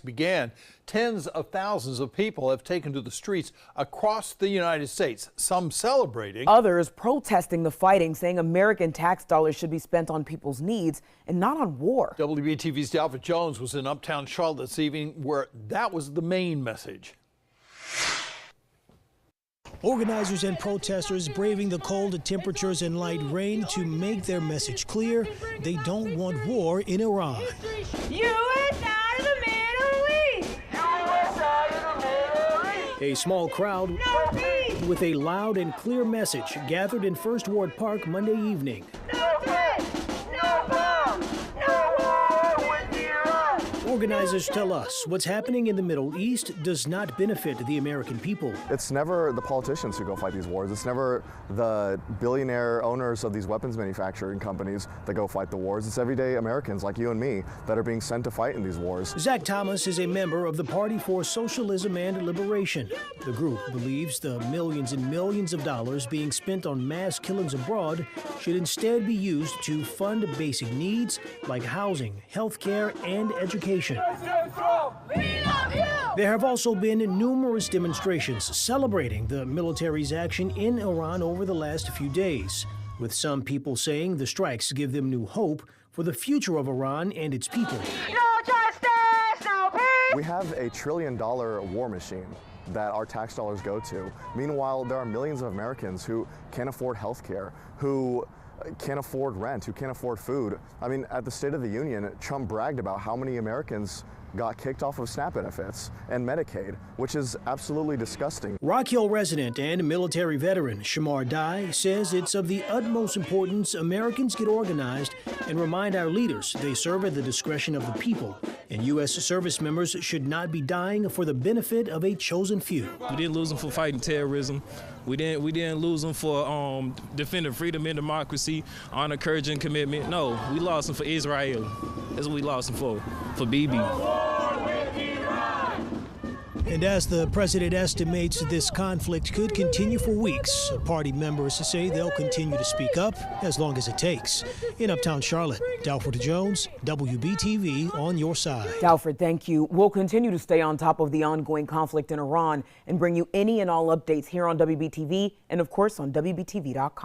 began, tens of thousands of people have taken to the streets across the United States, some celebrating. Others protesting the fighting, saying American tax dollars should be spent on people's needs and not on war. WBTV's Dalford Jones was in uptown Charlotte this evening where that was the main message. Organizers and protesters braving the cold temperatures and light rain to make their message clear. They don't want war in Iran. U.S. out of the Middle East! U.S. out of the Middle East! A small crowd with a loud and clear message gathered in First Ward Park Monday evening. No peace! No bomb! No war with Iran! Organizers tell us what's happening in the Middle East does not benefit the American people. It's never the politicians who go fight these wars. It's never the billionaire owners of these weapons manufacturing companies that go fight the wars. It's everyday Americans like you and me that are being sent to fight in these wars. Zach Thomas is a member of the Party for Socialism and Liberation. The group believes the millions and millions of dollars being spent on mass killings abroad should instead be used to fund basic needs like housing, health care, and education. There have also been numerous demonstrations celebrating the military's action in Iran over the last few days, with some people saying the strikes give them new hope for the future of Iran and its people. No justice, no peace! We have a $1 trillion war machine that our tax dollars go to. Meanwhile, there are millions of Americans who can't afford health care, who can't afford rent, who can't afford food. I mean, at the State of the Union, Trump bragged about how many Americans got kicked off of SNAP benefits and Medicaid, which is absolutely disgusting. Rock Hill resident and military veteran Shamar Dye says it's of the utmost importance Americans get organized and remind our leaders they serve at the discretion of the people, and U.S. service members should not be dying for the benefit of a chosen few. We didn't lose them for fighting terrorism. We didn't lose them for defending freedom and democracy, honor, courage, and commitment. No, we lost them for Israel. That's what we lost them for Bibi. And as the president estimates this conflict could continue for weeks, party members say they'll continue to speak up as long as it takes. In uptown Charlotte, Dalford Jones, WBTV on your side. Dalford, thank you. We'll continue to stay on top of the ongoing conflict in Iran and bring you any and all updates here on WBTV and, of course, on WBTV.com.